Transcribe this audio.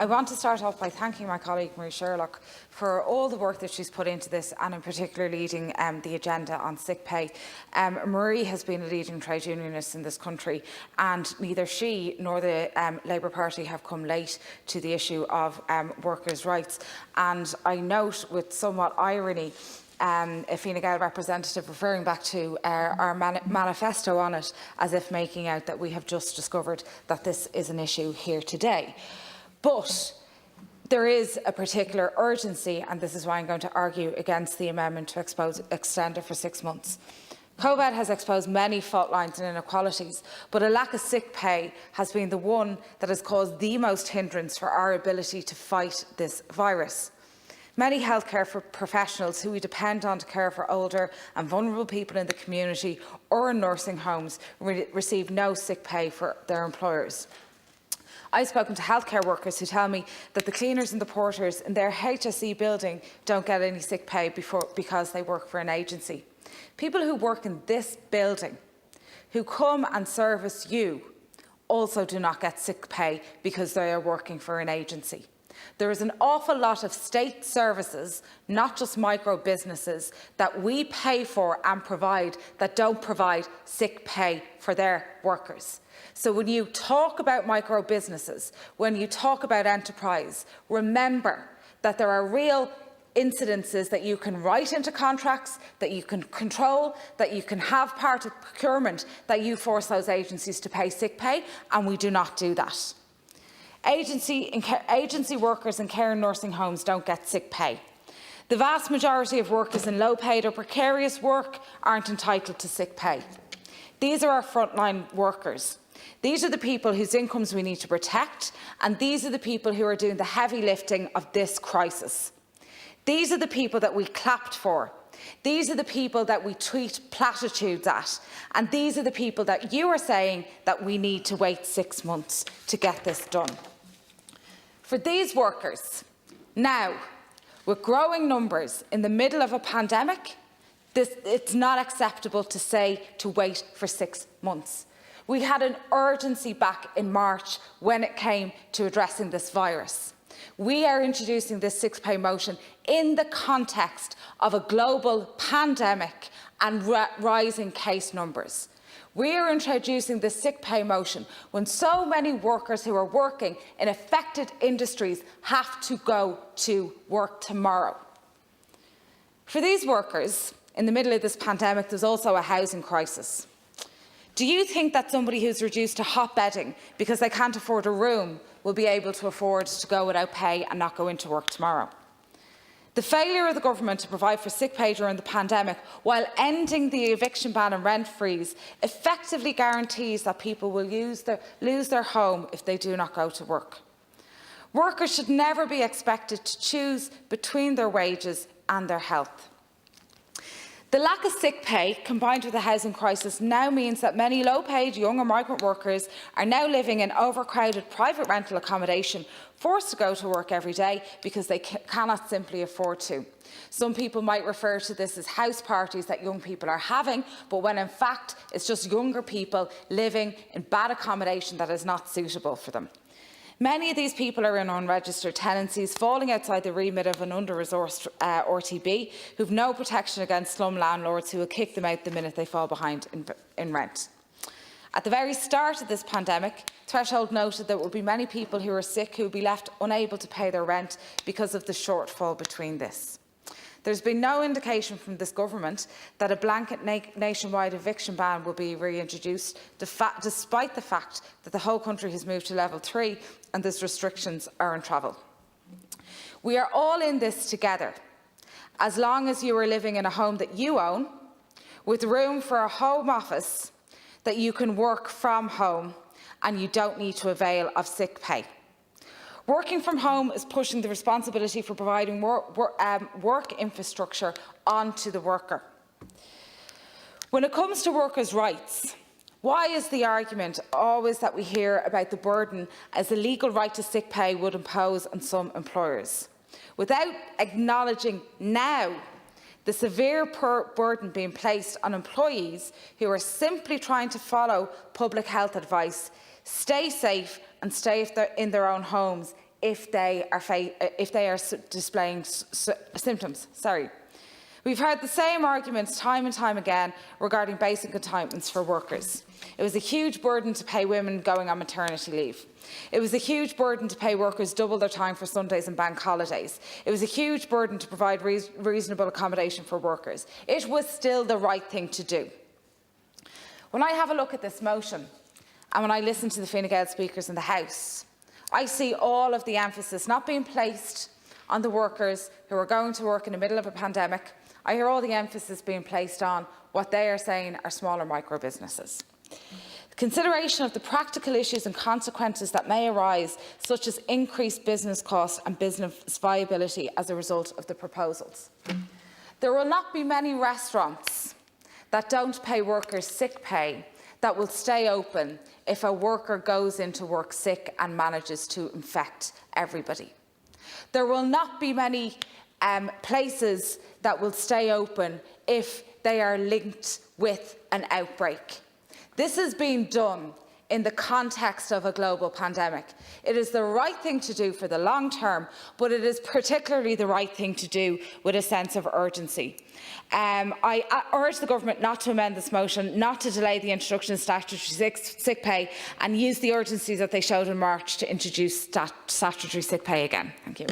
I want to start off by thanking my colleague Marie Sherlock for all the work that she's put into this, and in particular leading the agenda on sick pay. Marie has been a leading trade unionist in this country, and neither she nor the Labour Party have come late to the issue of workers' rights. And I note with somewhat irony a Fine Gael representative referring back to our manifesto on it, as if making out that we have just discovered that this is an issue here today. But there is a particular urgency, and this is why I'm going to argue against the amendment to extend it for 6 months. COVID has exposed many fault lines and inequalities, but a lack of sick pay has been the one that has caused the most hindrance for our ability to fight this virus. Many healthcare professionals who we depend on to care for older and vulnerable people in the community or in nursing homes receive no sick pay for their employers. I've spoken to healthcare workers who tell me that the cleaners and the porters in their HSE building don't get any sick pay because they work for an agency. People who work in this building, who come and service you, also do not get sick pay because they are working for an agency. There is an awful lot of state services, not just micro businesses, that we pay for and provide that don't provide sick pay for their workers. So when you talk about micro businesses, when you talk about enterprise, remember that there are real incidences that you can write into contracts, that you can control, that you can have part of procurement, that you force those agencies to pay sick pay, and we do not do that. Agency workers in care and nursing homes don't get sick pay. The vast majority of workers in low-paid or precarious work aren't entitled to sick pay. These are our frontline workers. These are the people whose incomes we need to protect, and these are the people who are doing the heavy lifting of this crisis. These are the people that we clapped for. These are the people that we tweet platitudes at, and these are the people that you are saying that we need to wait 6 months to get this done. For these workers, now, with growing numbers in the middle of a pandemic, it's not acceptable to say to wait for 6 months. We had an urgency back in March when it came to addressing this virus. We are introducing this sick pay motion in the context of a global pandemic and rising case numbers. We are introducing the sick pay motion when so many workers who are working in affected industries have to go to work tomorrow. For these workers, in the middle of this pandemic, there's also a housing crisis. Do you think that somebody who's reduced to hot bedding because they can't afford a room will be able to afford to go without pay and not go into work tomorrow? The failure of the government to provide for sick pay during the pandemic, while ending the eviction ban and rent freeze, effectively guarantees that people will lose their home if they do not go to work. Workers should never be expected to choose between their wages and their health. The lack of sick pay, combined with the housing crisis, now means that many low-paid younger migrant workers are now living in overcrowded private rental accommodation, forced to go to work every day because they cannot simply afford to. Some people might refer to this as house parties that young people are having, but when in fact it's just younger people living in bad accommodation that is not suitable for them. Many of these people are in unregistered tenancies, falling outside the remit of an under-resourced RTB, who have no protection against slum landlords who will kick them out the minute they fall behind in rent. At the very start of this pandemic, Threshold noted there would be many people who are sick who will be left unable to pay their rent because of the shortfall between this. There's been no indication from this government that a blanket nationwide eviction ban will be reintroduced, despite the fact that the whole country has moved to level 3 and those restrictions are on travel. We are all in this together, as long as you are living in a home that you own, with room for a home office, that you can work from home and you don't need to avail of sick pay. Working from home is pushing the responsibility for providing work infrastructure onto the worker. When it comes to workers' rights, why is the argument always that we hear about the burden as the legal right to sick pay would impose on some employers, without acknowledging now the severe burden being placed on employees who are simply trying to follow public health advice, stay safe and stay in their own homes, if they are displaying symptoms. We've heard the same arguments time and time again regarding basic entitlements for workers. It was a huge burden to pay women going on maternity leave. It was a huge burden to pay workers double their time for Sundays and bank holidays. It was a huge burden to provide reasonable accommodation for workers. It was still the right thing to do. When I have a look at this motion, and when I listen to the Fine Gael speakers in the House, I see all of the emphasis not being placed on the workers who are going to work in the middle of a pandemic. I hear all the emphasis being placed on what they are saying are smaller micro-businesses. Consideration of the practical issues and consequences that may arise, such as increased business costs and business viability as a result of the proposals. There will not be many restaurants that don't pay workers sick pay that will stay open if a worker goes into work sick and manages to infect everybody. There will not be many places that will stay open if they are linked with an outbreak. This is being done in the context of a global pandemic. It is the right thing to do for the long term, but it is particularly the right thing to do with a sense of urgency. I urge the Government not to amend this motion, not to delay the introduction of statutory sick pay, and use the urgency that they showed in March to introduce statutory sick pay again. Thank you.